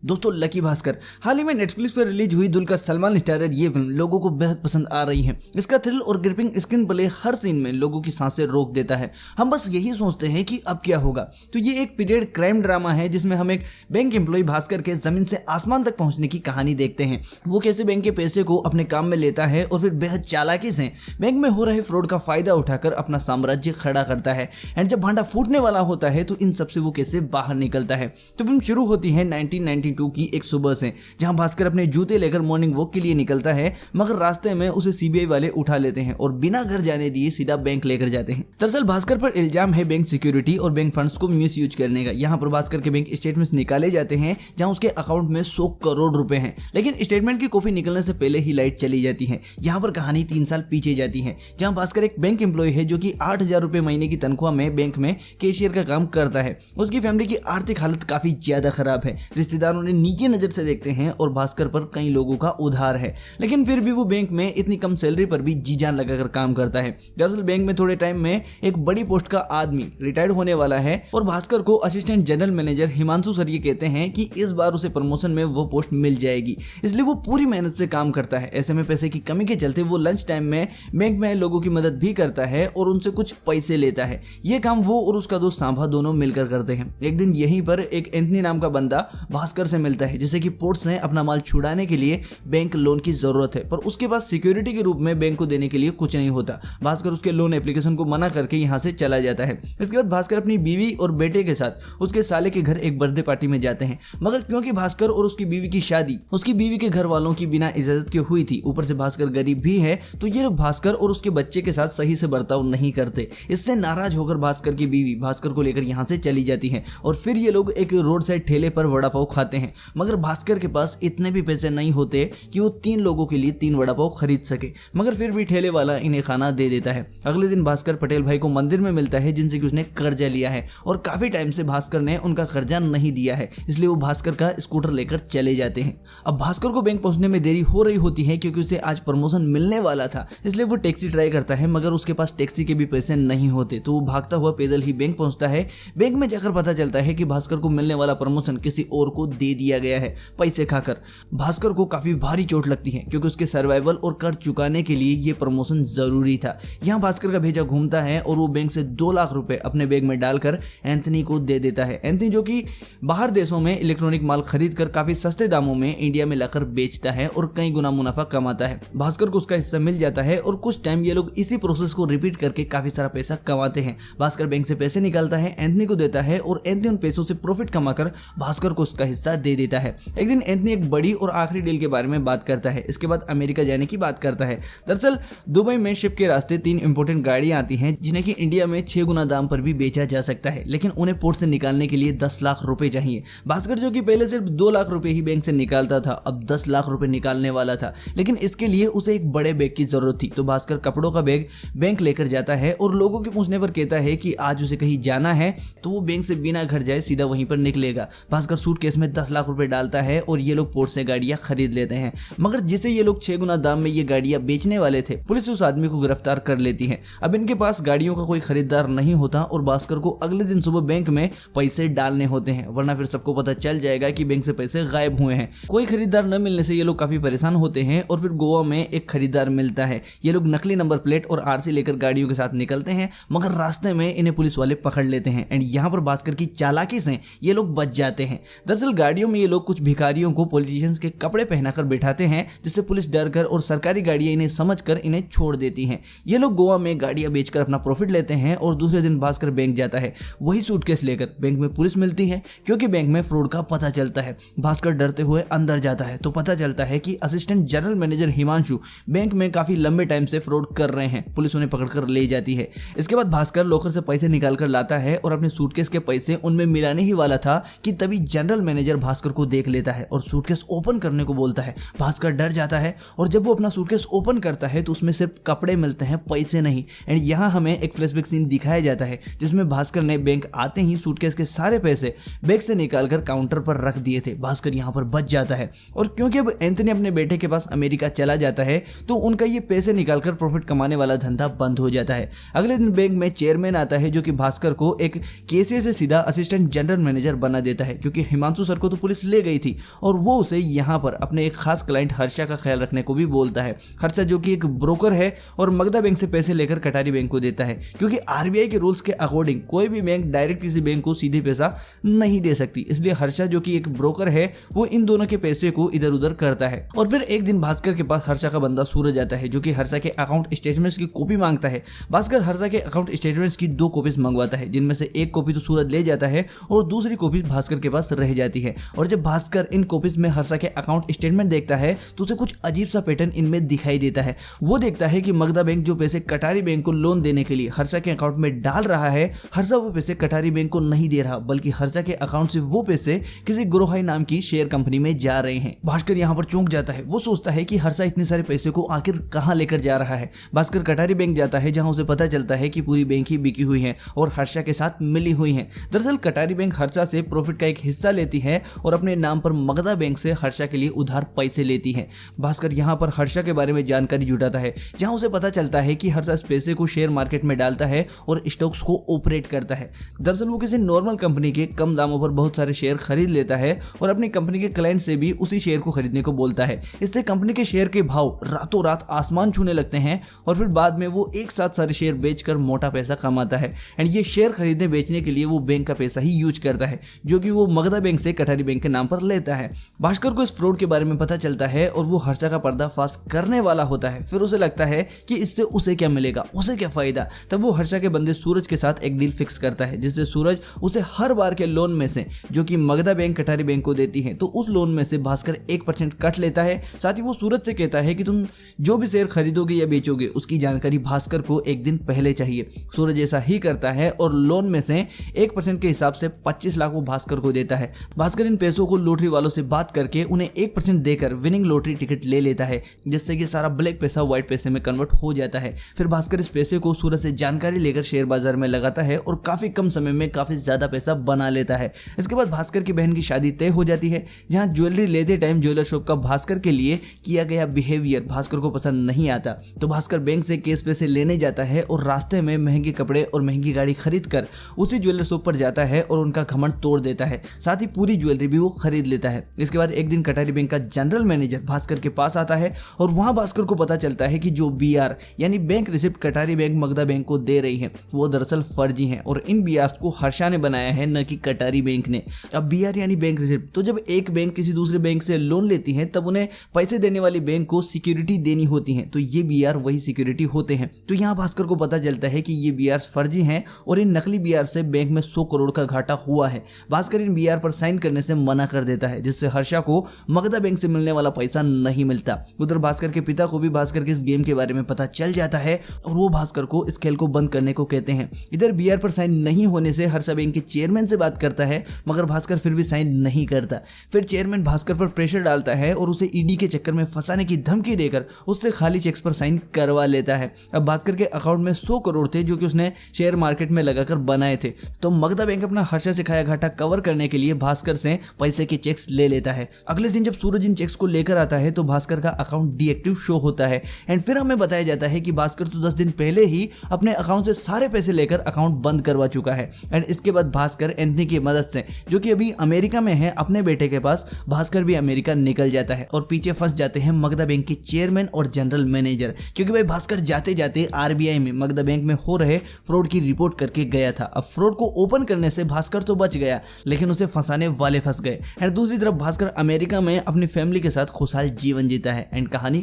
दोस्तों लकी भास्कर हाल ही में नेटफ्लिक्स पर रिलीज हुई दुलकर सलमान स्टारर ये फिल्म लोगों को बेहद पसंद आ रही है। इसका थ्रिल और ग्रिपिंग स्क्रीन प्ले हर सीन में लोगों की सांसें रोक देता है। हम बस यही सोचते हैं कि अब क्या होगा। तो ये एक पीरियड क्राइम ड्रामा है जिसमें हम एक बैंक एम्प्लॉय भास्कर के जमीन से आसमान तक पहुंचने की कहानी देखते हैं। वो कैसे बैंक के पैसे को अपने काम में लेता है और फिर बेहद चालाकी से बैंक में हो रहे फ्रॉड का फायदा उठाकर अपना साम्राज्य खड़ा करता है। एंड जब भांडा फूटने वाला होता है तो इन सबसे वो कैसे बाहर निकलता है। तो फिल्म शुरू होती है 1992 की एक सुबह से, जहां भास्कर अपने जूते लेकर मॉर्निंग वॉक के लिए निकलता है, मगर रास्ते में उसे सीबीआई वाले उठा लेते हैं और बिना घर जाने दिए सीधा बैंक लेकर जाते हैं। दरअसल भास्कर पर इल्जाम है बैंक सिक्योरिटी और बैंक फंड्स को मिस यूज करने का। यहाँ पर भास्कर के बैंक स्टेटमेंट्स निकाले जाते हैं जहां उसके अकाउंट में 100 करोड़ रुपए हैं, लेकिन स्टेटमेंट की कॉपी निकलने से पहले ही लाइट चली जाती है। यहाँ पर कहानी 3 साल पीछे जाती है, जहाँ भास्कर एक बैंक एम्प्लॉय है जो कि 8,000 रुपए महीने की तनख्वाह में बैंक में कैशियर का काम करता है। उसकी फैमिली की आर्थिक हालत काफी ज्यादा खराब है, रिश्तेदारों ने नीचे नजर से देखते हैं और भास्कर पर कई लोगों का उधार है, लेकिन फिर भी वो बैंक में इतनी कम सैलरी पर भी जी जान लगाकर काम करता है। दरअसल बैंक में थोड़े टाइम में एक बड़ी पोस्ट का आदमी रिटायर्ड होने वाला है और भास्कर को assistant general manager Himanshu sir ये कहते हैं कि इस बार उसे प्रमोशन में वो पोस्ट मिल जाएगी, इसलिए वो पूरी मेहनत से काम करता है। ऐसे में पैसे की कमी के चलते वो लंच टाइम में बैंक में लोगों की मदद भी करता है और उनसे कुछ पैसे लेता है। ये काम वो और उसका दोस्त सांभा दोनों मिलकर करते हैं। एक दिन यहीं पर एक एंथनी नाम का बंदा भास्कर से मिलता है, जिसे कि पोर्ट से अपना माल छुड़ाने के लिए बैंक लोन की जरूरत है, पर उसके पास सिक्योरिटी के रूप में बैंक को देने के लिए कुछ नहीं होता। भास्कर उसके लोन एप्लीकेशन को मना करके यहाँ से चला जाता है। इसके बाद भास्कर अपनी बीवी और बेटे के साथ उसके साले के घर एक बर्थडे पार्टी में जाते हैं, मगर क्योंकि भास्कर और उसकी बीवी की शादी उसकी बीवी के घर वालों की बिना इजाजत के हुई थी, ऊपर से भास्कर गरीब भी है, तो ये लोग भास्कर और उसके बच्चे के साथ सही से बर्ताव नहीं करते। इससे नाराज होकर भास्कर की बीवी भास्कर को लेकर यहाँ से चली जाती है और फिर ये लोग एक रोड साइड ठेले पर वड़ा पाव खाते हैं, मगर भास्कर के पास इतने भी पैसे नहीं होते कि वो 3 लोगों के लिए 3 वड़ा पाव खरीद सके, मगर फिर भी ठेले वाला इन्हें खाना दे देता है। अगले दिन भास्कर पटेल भाई को मंदिर में मिलता है, जिनसे कि उसने कर्जा लिया है और काफी टाइम से भास्कर ने उनका कर्जा नहीं दिया है, इसलिए वो भास्कर का स्कूटर लेकर चले जाते हैं। अब भास्कर को बैंक पहुंचने में देरी हो रही होती है क्योंकि उसे आज प्रमोशन मिलने वाला था, इसलिए वो टैक्सी ट्राई करता है, मगर उसके पास टैक्सी के भी पैसे नहीं होते, तो वो भागता हुआ पैदल ही बैंक पहुंचता है। बैंक में जाकर पता चलता है कि भास्कर को मिलने वाला प्रमोशन किसी और को दे दिया गया है पैसे खाकर। भास्कर को काफी भारी चोट लगती है क्योंकि उसके सर्वाइवल और कर्ज चुकाने के लिए ये प्रमोशन जरूरी था। यहाँ भास्कर का भेजा घूमता है और वो बैंक से 2 लाख रुपए अपने बैग में डालकर एंथनी को दे देता है। एंथनी जो कि बाहर देशों में इलेक्ट्रॉनिक माल खरीद कर काफी सस्ते दामों में इंडिया में लाकर बेचता है और कई गुना मुनाफा कमाता है। भास्कर को उसका हिस्सा मिल जाता है और कुछ टाइम ये लोग इसी प्रोसेस को रिपीट करके काफी सारा पैसा कमाते हैं। भास्कर बैंक से पैसे निकालता है, एंथनी को देता है और एंथनी उन पैसों से प्रॉफिट कमाकर भास्कर को उसका हिस्सा दे देता है। एक दिन एंथनी एक बड़ी और आखिरी डील के बारे में बात करता है, इसके बाद अमेरिका जाने की बात करता है। दरअसल दुबई में शिप के रास्ते 3 इंपोर्टेंट गाड़ियां आती हैं जिन्हें कि इंडिया में 6 गुना दाम पर भी बेचा जा सकता है, लेकिन उन्हें पोर्ट से निकालने के लिए 10 लाख रुपए चाहिए। भास्कर जो कि पहले सिर्फ 2 लाख रुपए ही बैंक से निकालता था, अब 10 लाख रुपए निकालने वाला था, लेकिन इसके लिए उसे एक बड़े बैग की जरूरत थी। तो भास्कर कपड़ों का बैग बैंक लेकर जाता है और लोगों के पूछने पर कहता है कि आज उसे कहीं जाना है तो वो बैंक से बिना घर जाए सीधा वहीं पर निकलेगा। भास्कर सूटकेस में 10 लाख रुपए डालता है और ये लोग पोर्ट से गाड़ियां खरीद लेते हैं, मगर जिसे ये लोग 6 गुना दाम में ये गाड़ियां बेचने वाले थे, पुलिस उस आदमी को गिरफ्तार कर लेती है। अब इनके पास गाड़ियों का कोई खरीदार नहीं होता और भास्कर को अगले दिन सुबह बैंक में पैसे डालने होते हैं, वरना फिर सबको पता चल जाएगा कि बैंक से पैसे गायब हुए हैं। कोई खरीदार न मिलने से ये लोग काफी परेशान होते हैं और फिर गोवा में एक खरीदार मिलता है। ये लोग नकली नंबर प्लेट और आरसी लेकर गाड़ियों के साथ निकलते हैं, मगर रास्ते में इन्हें पुलिस वाले पकड़ लेते हैं एंड यहाँ पर भास्कर की चालाकी से ये लोग बच जाते हैं। दरअसल गाड़ियों में ये लोग कुछ भिखारियों को पॉलिटिशियंस के कपड़े पहनाकर बैठाते हैं, जिससे पुलिस डर कर और सरकारी गाड़ियां इन्हें समझकर इन्हें छोड़ देती हैं। ये लोग गोवा में गाड़ियां बेचकर अपना प्रॉफिट लेते हैं और दूसरे दिन भास्कर बैंक जाता है, वही सूटकेस लेकर। बैंक में पुलिस मिलती है क्योंकि बैंक में फ्रॉड का पता चलता है। भास्कर डरते हुए अंदर जाता है तो पता चलता है कि assistant general manager Himanshu bank में काफी लंबे टाइम से फ्रॉड कर रहे हैं। पुलिस उन्हें पकड़कर ले जाती है। इसके बाद भास्कर लॉकर से पैसे निकालकर लाता है और अपने सूटकेस के पैसे उनमें मिलाने ही वाला था कि तभी जनरल मैनेजर भास्कर को देख लेता है और सूटकेस ओपन करने को बोलता है। भास्कर डर जाता है और जब वो अपना सूटकेस ओपन करता है तो उसमें सिर्फ कपड़े मिलते हैं, पैसे नहीं। एंड यहाँ हमें एक फ्लैशबैक सीन दिखाया जाता है जिसमें भास्कर ने बैंक आते ही सूटकेस के सारे पैसे बैग से निकालकर काउंटर पर रख दिए थे। भास्कर यहाँ पर बच जाता है और क्योंकि अब एंथनी अपने बेटे के पास अमेरिका चला जाता है तो उनका ये पैसे निकालकर प्रॉफिट कमाने वाला धंधा बंद हो जाता है। अगले दिन बैंक में चेयरमैन आता है जो कि भास्कर को एक कैशियर से सीधा असिस्टेंट जनरल मैनेजर बना देता है, क्योंकि हिमांशु सर को तो पुलिस ले गई थी और वो उसे यहाँ पर अपने एक खास क्लाइंट हर्षा का ख्याल रखने को भी बोलता है। हर्षा जो कि एक ब्रोकर है और मगधा बैंक से पैसे लेकर कटारी बैंक को देता है, क्योंकि आरबीआई के रूल्स के अकॉर्डिंग कोई भी बैंक डायरेक्ट किसी बैंक को सीधे पैसा नहीं दे सकती, इसलिए हर्षा जो कि एक ब्रोकर है वो इन दोनों के पैसे को इधर उधर करता है। और फिर एक दिन भास्कर के पास हर्षा का बंदा सूरज आता है, जो कि हर्षा के अकाउंट स्टेटमेंट्स की कॉपी मांगता है। भास्कर हर्षा के अकाउंट स्टेटमेंट्स की 2 कॉपीज मंगवाता है, जिनमें से एक कॉपी तो सूरज ले जाता है और दूसरी कॉपी भास्कर के पास रह जाती है। और जब भास्कर इन कॉपीज में हर्षा के अकाउंट स्टेटमेंट देखता है तो उसे कुछ अजीब सा पैटर्न इनमें दिखाई देता है। वो देखता है कि मगधा बैंक जो पैसे कटारी बैंक को लोन देने के लिए हर्षा के अकाउंट में डाल रहा है, हर्षा वो पैसे कटारी बैंक को नहीं दे रहा, बल्कि हर्षा के अकाउंट से वो पैसे किसी ग्रोहाई नाम की शेयर कंपनी में जा रहे हैं। भास्कर यहाँ पर चौंक जाता है। वो सोचता है कि हर्षा इतने सारे पैसे को आखिर कहां लेकर जा रहा है। भास्कर कटारी बैंक जाता है, जहां उसे पता चलता है कि पूरी बैंक ही बिकी हुई है और हर्षा के साथ मिली हुई है। दरअसल कटारी बैंक हर्षा से प्रॉफिट का एक हिस्सा लेती है और अपने नाम पर मगधा बैंक से हर्षा के लिए उधार पैसे लेती है। भास्कर यहाँ पर हर्षा के बारे में जानकारी जुटाता है, जहां उसे पता चलता है कि हर्षा इस पैसे को शेयर मार्केट में डालता है और स्टॉक्स को ऑपरेट करता है। दरअसल वो किसी नॉर्मल कंपनी के कम दामों पर बहुत सारे शेयर खरीद लेता है और अपनी कंपनी के क्लाइंट से भी उसी शेयर को खरीदने को बोलता है। इससे कंपनी के शेयर के भाव रातों रात आसमान छूने लगते हैं और फिर बाद में वो एक साथ सारे शेयर बेचकर मोटा पैसा कमाता है। एंड ये शेयर खरीदने बेचने के लिए वो बैंक का पैसा ही यूज करता है, जो कि वो मगधा बैंक से कटारी बैंक के नाम पर लेता है। भास्कर को इस फ्रॉड के बारे में पता चलता है और वो हर्षा का पर्दाफाश करने वाला होता है। फिर उसे लगता है कि इससे उसे क्या मिलेगा, उसे क्या फायदा। तब वो हर्षा के बंदे सूरज के साथ एक डील फिक्स करता है, जिससे सूरज उसे हर बार के लोन में से जो कि मगधा बैंक कटारी बैंक को देती है, तो उस लोन में से भास्कर 1% कट लेता है। साथ ही वो सूरज से कहता है कि तुम जो भी शेयर खरीदोगे या बेचोगे उसकी जानकारी भास्कर को एक दिन पहले चाहिए। सूरज ऐसा ही करता है और लोन में से 1% के हिसाब से 25 लाख वो भास्कर को देता है। भास्कर इन पैसों को लॉटरी वालों से बात करके उन्हें 1% देकर विनिंग लॉटरी टिकट ले लेता है, जिससे कि सारा ब्लैक पैसा व्हाइट पैसे में कन्वर्ट हो जाता है। फिर भास्कर इस पैसे को सूरज से जानकारी लेकर शेयर बाजार में लगाता है और काफी कम समय में काफी ज्यादा पैसा बना लेता है। इसके बाद भास्कर की बहन की शादी तय हो जाती है, जहां ज्वेलरी लेते टाइम ज्वेलर शॉप का भास्कर के लिए किया गया बिहेवियर भास्कर को पसंद नहीं आता। तो भास्कर बैंक से केस पैसे लेने जाता है और रास्ते में महंगे कपड़े और महंगी गाड़ी खरीद कर उसी ज्वेलर शॉप पर जाता है और उनका घमंड तोड़ देता है। साथ ही पूरी ज्वेलरी भी वो खरीद लेता है। इसके बाद एक दिन कटारी बैंक का जनरल मैनेजर भास्कर के पास आता है और वहां भास्कर को पता चलता है कि जो बीआर यानी बैंक रिसिप्ट कटारी बैंक मगधा बैंक को दे रही है वो दरअसल फर्जी है और इन बीआर को हर्षा ने बनाया है, न कि कटारी बैंक ने। अब बीआर यानी बैंक रिसिप्ट, तो जब एक बैंक किसी दूसरे बैंक से लोन लेती है तब उन्हें पैसे देने वाली बैंक को सिक्योरिटी देनी होती है, तो ये बीआर वही सिक्योरिटी होते हैं। तो यहाँ भास्कर को पता चलता है कि ये बीआर फर्जी हैं और इन नकली बीआर से बैंक में 100 करोड़ का घाटा हुआ है। भास्कर इन बीआर पर साइन करने से मना कर देता है, जिससे हर्षा को मगधा बैंक से मिलने वाला पैसा नहीं मिलता। उधर भास्कर के पिता को भी भास्कर के इस गेम के बारे में पता चल जाता है और वो भास्कर को इस खेल को बंद करने को कहते हैं। इधर बीआर पर साइन नहीं होने से हर्षा बैंक के चेयरमैन से बात करता है, मगर भास्कर फिर भी साइन नहीं करता। फिर चेयरमैन भास्कर पर प्रेशर डालता है और उसे ईडी के चक्कर में फंसाने की धमकी देकर उससे खाली चेक्स पर साइन करवा लेता है। अब भास्कर के अकाउंट में 100 करोड़ थे जो कि उसने शेयर मार्केट में लगाकर बनाए थे। तो मगधा बैंक अपना हर्षा से खाया घाटा कवर करने के लिए भास्कर से पैसे के चेक्स ले लेता है। अगले दिन जब सूरज इन चेक्स को लेकर आता है तो भास्कर का अकाउंट डीएक्टिव शो होता है एंड फिर हमें बताया जाता है कि भास्कर तो 10 दिन पहले ही अपने अकाउंट से सारे पैसे लेकर अकाउंट बंद करवा चुका है। एंड इसके बाद भास्कर एंथनी की मदद से, जो कि अभी अमेरिका में है अपने बेटे के पास, भास्कर भी अमेरिका निकल जाता है और पीछे फंस जाते हैं मगधा बैंक के चेयरमैन और जनरल मैनेजर, क्योंकि भाई भास्कर जाते जाते आरबीआई में मगधा बैंक में हो रहे फ्रॉड की रिपोर्ट करके गया था। अब फ्रॉड को ओपन करने से भास्कर तो बच गया, लेकिन उसे फंसाने वाले फंस गए। एंड दूसरी तरफ भास्कर अमेरिका में अपनी फैमिली के साथ खुशहाल जीवन जीता है। एंड कहानी